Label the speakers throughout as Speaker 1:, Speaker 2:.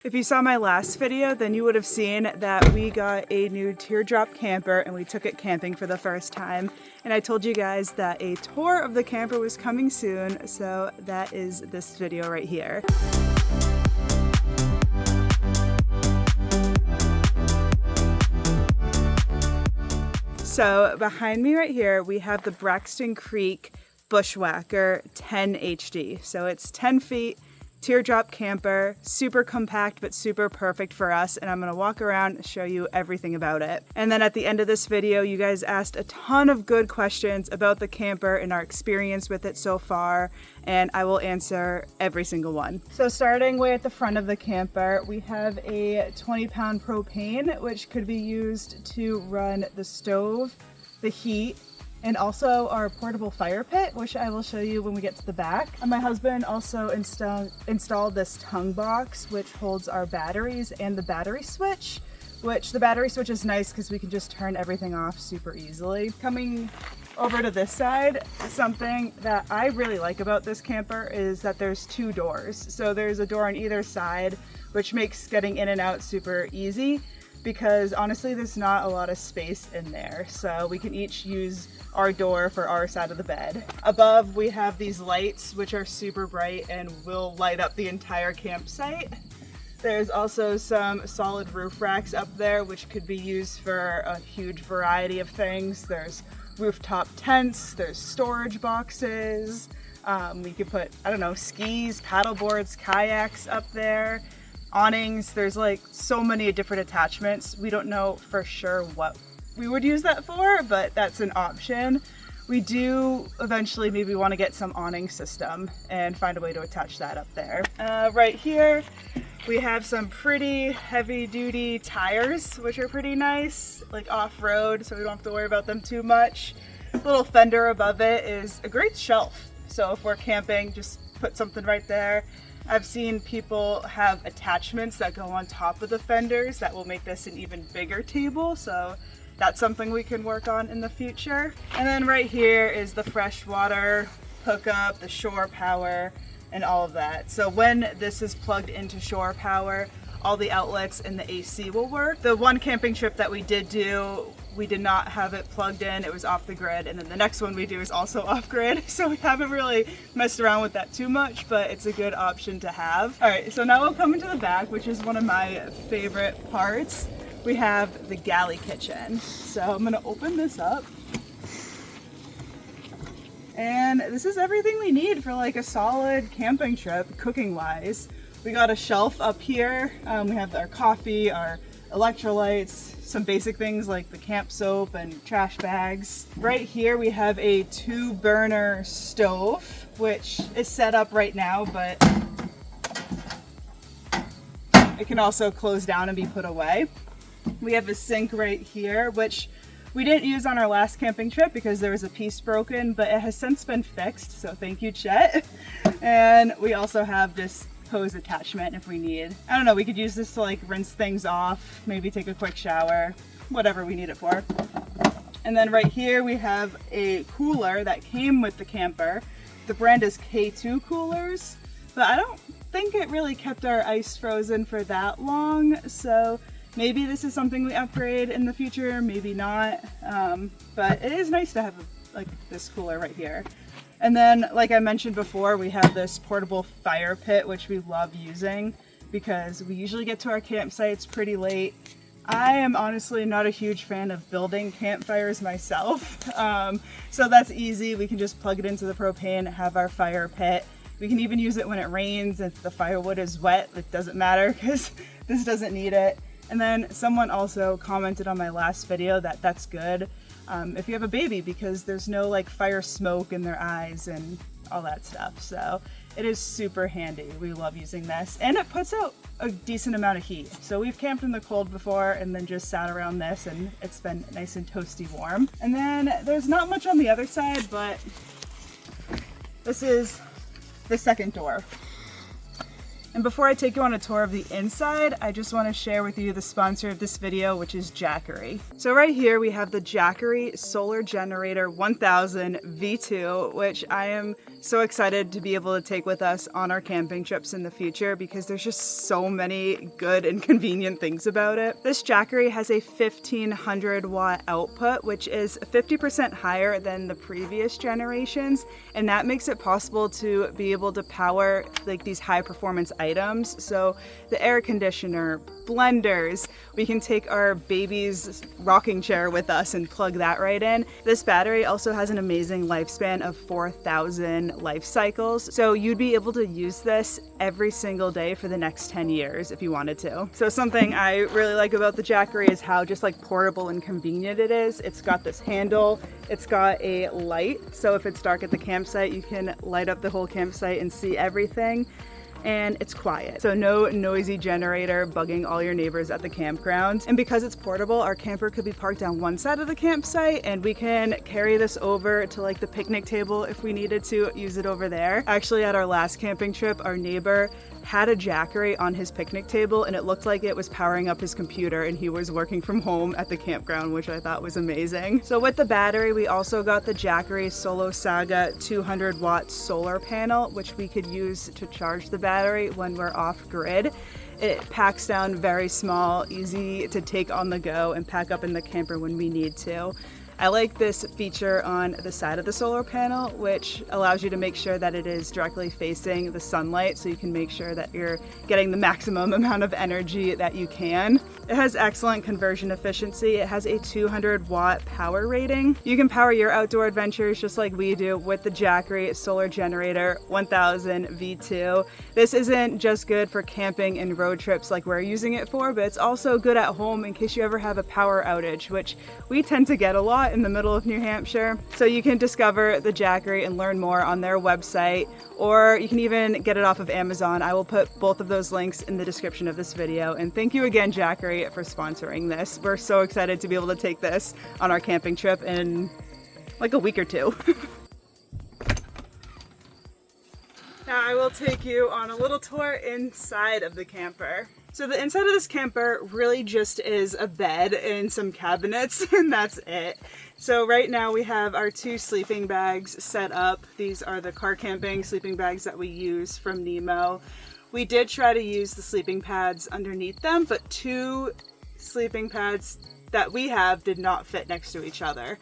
Speaker 1: If you saw my last video, then you would have seen that we got a new teardrop camper and we took it camping for the first time. And I told you guys that a tour of the camper was coming soon, so that is this video right here. So behind me right here, we have the Braxton Creek Bushwhacker 10 HD. So it's 10 feet. Teardrop camper, super compact but super perfect for us, and I'm gonna walk around and show you everything about it. And then at the end of this video, you guys asked a ton of good questions about the camper and our experience with it so far, and I will answer every single one. So starting way at the front of the camper, we have a 20-pound propane, which could be used to run the stove, the heat, and also our portable fire pit, which I will show you when we get to the back. And my husband also installed this tongue box, which holds our batteries and the battery switch, which the battery switch is nice because we can just turn everything off super easily. Coming over to this side, something that I really like about this camper is that there's two doors. So there's a door on either side, which makes getting in and out super easy, because honestly there's not a lot of space in there, so we can each use our door for our side of the bed. Above we have these lights, which are super bright and will light up the entire campsite. There's also some solid roof racks up there, which could be used for a huge variety of things. There's rooftop tents, there's storage boxes, we could put, I don't know, skis, paddle boards, kayaks up there, awnings. There's like so many different attachments. We don't know for sure what we would use that for, but that's an option. We do eventually maybe want to get some awning system and find a way to attach that up there. Right here we have some pretty heavy duty tires, which are pretty nice, like off-road, so we don't have to worry about them too much. Little fender above it is a great shelf, so if we're camping, just put something right there. I've seen people have attachments that go on top of the fenders that will make this an even bigger table, so that's something we can work on in the future. And then right here is the freshwater hookup, the shore power, and all of that. So when this is plugged into shore power, all the outlets and the AC will work. The one camping trip that we did do, we did not have it plugged in, it was off the grid, and then the next one we do is also off grid, so we haven't really messed around with that too much, but it's a good option to have. All right, so now we'll come into the back, which is one of my favorite parts. We have the galley kitchen. So I'm gonna open this up. And this is everything we need for like a solid camping trip, cooking wise. We got a shelf up here. We have our coffee, our electrolytes, some basic things like the camp soap and trash bags. Right here we have a 2-burner stove, which is set up right now, but it can also close down and be put away. We have a sink right here, which we didn't use on our last camping trip because there was a piece broken, but it has since been fixed, so thank you, Chet. And we also have this hose attachment if we need. I don't know, we could use this to like rinse things off, maybe take a quick shower, whatever we need it for. And then right here we have a cooler that came with the camper. The brand is K2 coolers, but I don't think it really kept our ice frozen for that long, so maybe this is something we upgrade in the future, maybe not, but it is nice to have like this cooler right here. And then, like I mentioned before, we have this portable fire pit, which we love using because we usually get to our campsites pretty late. I am honestly not a huge fan of building campfires myself, so that's easy. We can just plug it into the propane, have our fire pit. We can even use it when it rains. If the firewood is wet, it doesn't matter because this doesn't need it. And then someone also commented on my last video that that's good if you have a baby because there's no like fire smoke in their eyes and all that stuff. So it is super handy. We love using this, and it puts out a decent amount of heat. So we've camped in the cold before and then just sat around this and it's been nice and toasty warm. And then there's not much on the other side, but this is the second door. And before I take you on a tour of the inside, I just want to share with you the sponsor of this video, which is Jackery. So right here we have the Jackery Solar Generator 1000 V2, which I am So excited to be able to take with us on our camping trips in the future because there's just so many good and convenient things about it. This Jackery has a 1500 watt output, which is 50% higher than the previous generations, and that makes it possible to be able to power like these high performance items. So the air conditioner, blenders, we can take our baby's rocking chair with us and plug that right in. This battery also has an amazing lifespan of 4,000 life cycles. So you'd be able to use this every single day for the next 10 years if you wanted to. So something I really like about the Jackery is how just like portable and convenient it is. It's got this handle, it's got a light. So if it's dark at the campsite, you can light up the whole campsite and see everything. And it's quiet. So no noisy generator bugging all your neighbors at the campground. And because it's portable, our camper could be parked on one side of the campsite and we can carry this over to like the picnic table if we needed to use it over there. Actually, at our last camping trip, our neighbor had a Jackery on his picnic table and it looked like it was powering up his computer and he was working from home at the campground, which I thought was amazing. So with the battery, we also got the Jackery Solo Saga 200 watt solar panel, which we could use to charge the battery when we're off grid. It packs down very small, easy to take on the go and pack up in the camper when we need to. I like this feature on the side of the solar panel, which allows you to make sure that it is directly facing the sunlight so you can make sure that you're getting the maximum amount of energy that you can. It has excellent conversion efficiency. It has a 200 watt power rating. You can power your outdoor adventures just like we do with the Jackery Solar Generator 1000 V2. This isn't just good for camping and road trips like we're using it for, but it's also good at home in case you ever have a power outage, which we tend to get a lot in the middle of New Hampshire. So you can discover the Jackery and learn more on their website, or you can even get it off of Amazon. I will put both of those links in the description of this video. And thank you again, Jackery, for sponsoring this. We're so excited to be able to take this on our camping trip in like a week or two. Now I will take you on a little tour inside of the camper. So the inside of this camper really just is a bed and some cabinets and that's it. So right now we have our 2 sleeping bags set up. These are the car camping sleeping bags that we use from Nemo. We did try to use the sleeping pads underneath them, but 2 sleeping pads that we have did not fit next to each other.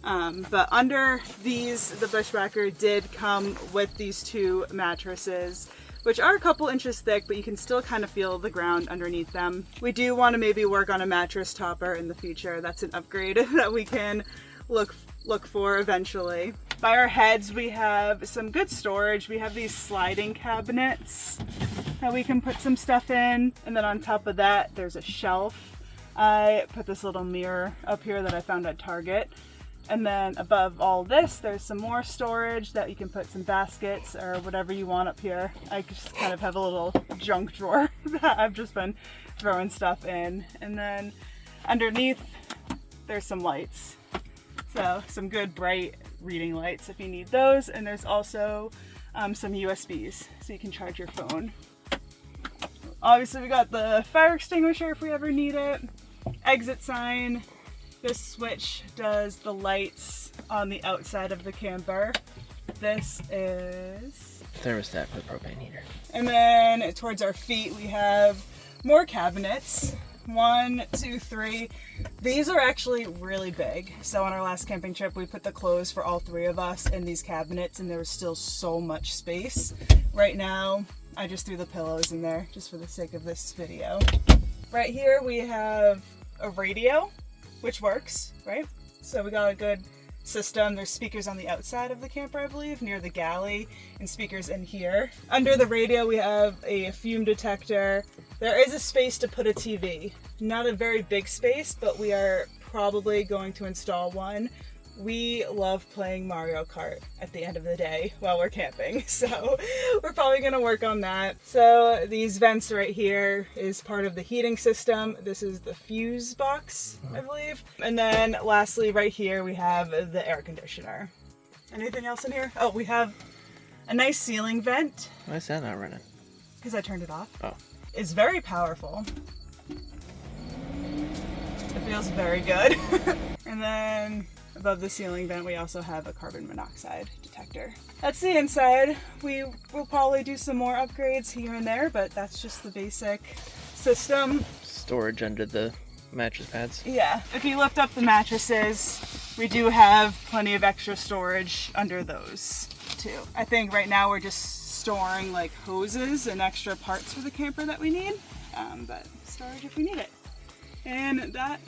Speaker 1: But under these, the Bushwhacker did come with these 2 mattresses, which are a couple inches thick, but you can still kind of feel the ground underneath them. We do want to maybe work on a mattress topper in the future. That's an upgrade that we can look for eventually. By our heads, we have some good storage. We have these sliding cabinets that we can put some stuff in. And then on top of that, there's a shelf. I put this little mirror up here that I found at Target. And then above all this, there's some more storage that you can put some baskets or whatever you want up here. I just kind of have a little junk drawer that I've just been throwing stuff in. And then underneath, there's some lights. So some good bright reading lights if you need those. And there's also some USBs so you can charge your phone. Obviously we got the fire extinguisher if we ever need it. Exit sign. This switch does the lights on the outside of the camper. This is
Speaker 2: thermostat for the propane heater.
Speaker 1: And then towards our feet we have more cabinets. 1, 2, 3. These are actually really big. So on our last camping trip we put the clothes for all 3 of us in these cabinets and there was still so much space. Right now I just threw the pillows in there just for the sake of this video. Right here we have a radio, which works, right? So we got a good system. There's speakers on the outside of the camper, I believe, near the galley, and speakers in here. Under the radio, we have a fume detector. There is a space to put a TV. Not a very big space, but we are probably going to install one. We love playing Mario Kart at the end of the day while we're camping, so we're probably going to work on that. So these vents right here is part of the heating system. This is the fuse box, I believe. And then lastly, right here, we have the air conditioner. Anything else in here? Oh, we have a nice ceiling vent.
Speaker 2: Why is that not running?
Speaker 1: Because I turned it off.
Speaker 2: Oh.
Speaker 1: It's very powerful. It feels very good. And then above the ceiling vent, we also have a carbon monoxide detector. That's the inside. We will probably do some more upgrades here and there, but that's just the basic system.
Speaker 2: Storage under the mattress pads.
Speaker 1: Yeah, if you lift up the mattresses, we do have plenty of extra storage under those too. I think right now we're just storing like hoses and extra parts for the camper that we need, but storage if we need it. And that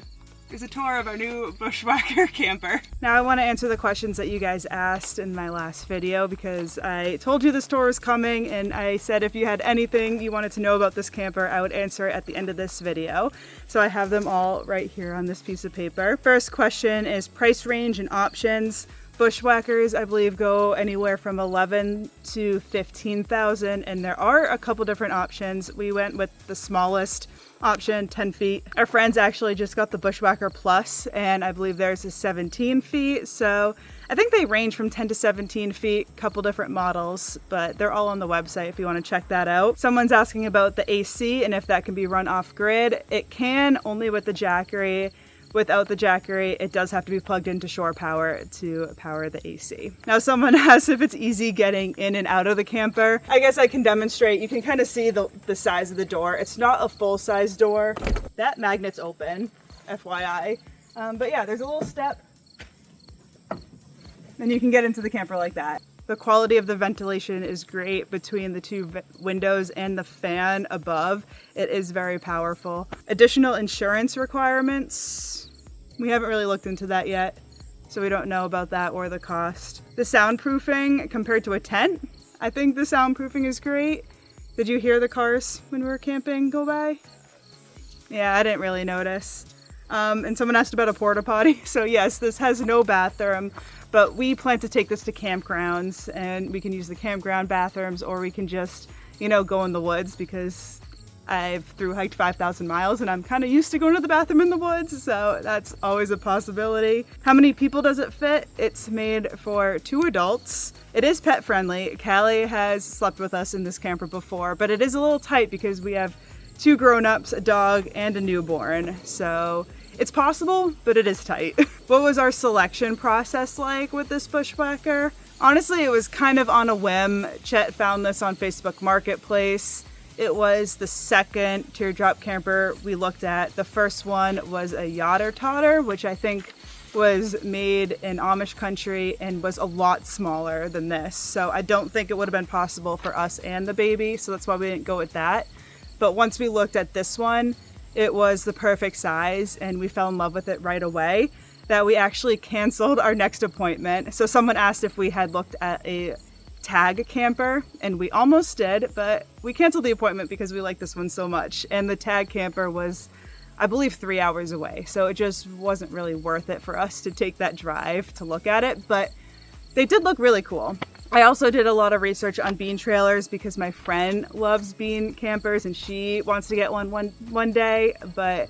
Speaker 1: is a tour of our new Bushwhacker camper. Now I want to answer the questions that you guys asked in my last video, because I told you this tour was coming and I said if you had anything you wanted to know about this camper, I would answer it at the end of this video. So I have them all right here on this piece of paper. First question is price range and options. Bushwhackers, I believe, go anywhere from 11 to 15,000, and there are a couple different options. We went with the smallest option, 10 feet. Our friends actually just got the Bushwhacker Plus, and I believe theirs is 17 feet. So I think they range from 10 to 17 feet, couple different models, but they're all on the website if you want to check that out. Someone's asking about the AC and if that can be run off grid. It can, only with the Jackery. Without the Jackery, it does have to be plugged into shore power to power the AC. Now someone asked if it's easy getting in and out of the camper. I guess I can demonstrate. You can kind of see the size of the door. It's not a full-size door. That magnet's open, FYI. But yeah, there's a little step. And you can get into the camper like that. The quality of the ventilation is great between the two windows and the fan above. It is very powerful. Additional insurance requirements. We haven't really looked into that yet, so we don't know about that or the cost. The soundproofing compared to a tent, I think the soundproofing is great. Did you hear the cars when we were camping go by? Yeah, I didn't really notice. And someone asked about a porta potty. So yes, this has no bathroom, but we plan to take this to campgrounds and we can use the campground bathrooms, or we can just, you know, go in the woods, because I've thru hiked 5,000 miles and I'm kind of used to going to the bathroom in the woods, so that's always a possibility. How many people does it fit? It's made for 2 adults. It is pet friendly. Callie has slept with us in this camper before, but it is a little tight because we have 2 grown-ups, a dog, and a newborn. So it's possible, but it is tight. What was our selection process like with this Bushwhacker? Honestly, it was kind of on a whim. Chet found this on Facebook Marketplace. It was the second teardrop camper we looked at. The first one was a Yotter Totter, which I think was made in Amish country and was a lot smaller than this. So I don't think it would have been possible for us and the baby, so that's why we didn't go with that. But once we looked at this one, it was the perfect size and we fell in love with it right away, that we actually canceled our next appointment. So someone asked if we had looked at a tag camper, and we almost did, but we canceled the appointment because we liked this one so much. And the tag camper was, I believe, 3 hours away. So it just wasn't really worth it for us to take that drive to look at it, but they did look really cool. I also did a lot of research on bean trailers because my friend loves bean campers and she wants to get one day, but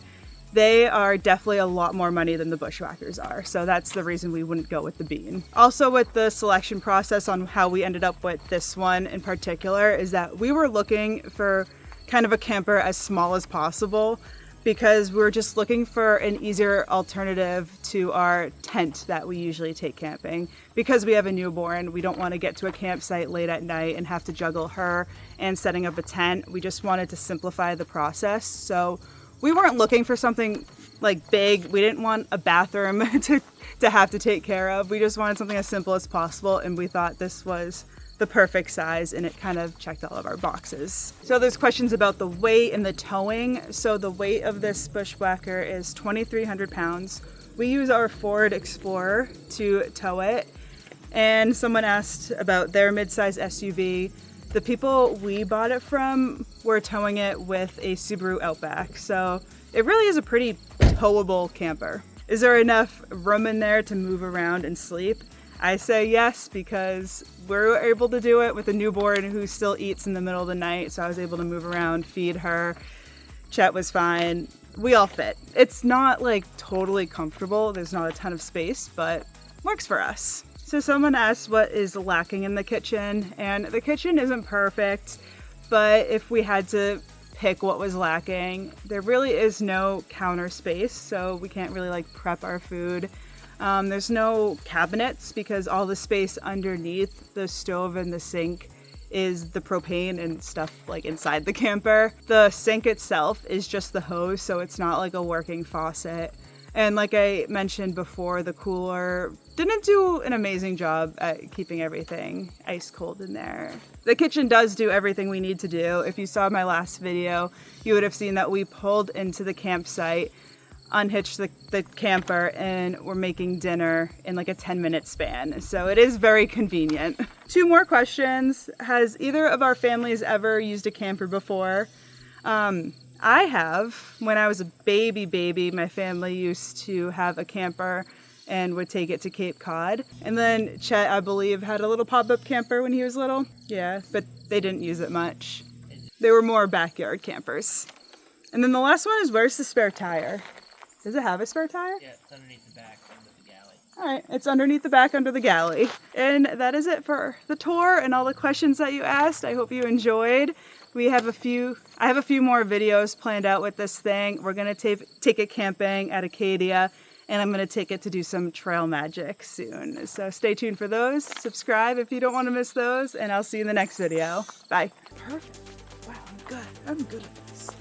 Speaker 1: they are definitely a lot more money than the Bushwhackers are. So that's the reason we wouldn't go with the bean. Also, with the selection process on how we ended up with this one in particular, is that we were looking for kind of a camper as small as possible, because we were just looking for an easier alternative to our tent that we usually take camping. Because we have a newborn, we don't want to get to a campsite late at night and have to juggle her and setting up a tent. We just wanted to simplify the process. So we weren't looking for something like big. We didn't want a bathroom to have to take care of. We just wanted something as simple as possible, and we thought this was the perfect size, and it kind of checked all of our boxes. So there's questions about the weight and the towing. So the weight of this Bushwhacker is 2,300 pounds. We use our Ford Explorer to tow it. And someone asked about their midsize SUV. The people we bought it from were towing it with a Subaru Outback. So it really is a pretty towable camper. Is there enough room in there to move around and sleep? I say yes, because we're able to do it with a newborn who still eats in the middle of the night. So I was able to move around, feed her. Chet was fine. We all fit. It's not like totally comfortable. There's not a ton of space, but works for us. So someone asked what is lacking in the kitchen, and the kitchen isn't perfect, but if we had to pick what was lacking, there really is no counter space, so we can't really like prep our food. There's no cabinets because all the space underneath the stove and the sink is the propane and stuff like inside the camper. The sink itself is just the hose, so it's not like a working faucet. And like I mentioned before, the cooler didn't do an amazing job at keeping everything ice cold in there. The kitchen does do everything we need to do. If you saw my last video, you would have seen that we pulled into the campsite, unhitched the camper, and we're making dinner in like a 10-minute span. So it is very convenient. 2 more questions. Has either of our families ever used a camper before? I have. When I was a baby, my family used to have a camper and would take it to Cape Cod. And then Chet, I believe, had a little pop-up camper when he was little. Yeah, but they didn't use it much. They were more backyard campers. And then the last one is, where's the spare tire? Does it have a spare tire?
Speaker 2: Yeah, it's underneath the back under the galley.
Speaker 1: All right, it's underneath the back under the galley. And that is it for the tour and all the questions that you asked. I hope you enjoyed. I have a few more videos planned out with this thing. We're gonna take it camping at Acadia, and I'm gonna take it to do some trail magic soon. So stay tuned for those. Subscribe if you don't want to miss those, and I'll see you in the next video. Bye. Perfect. Wow, I'm good. I'm good at this.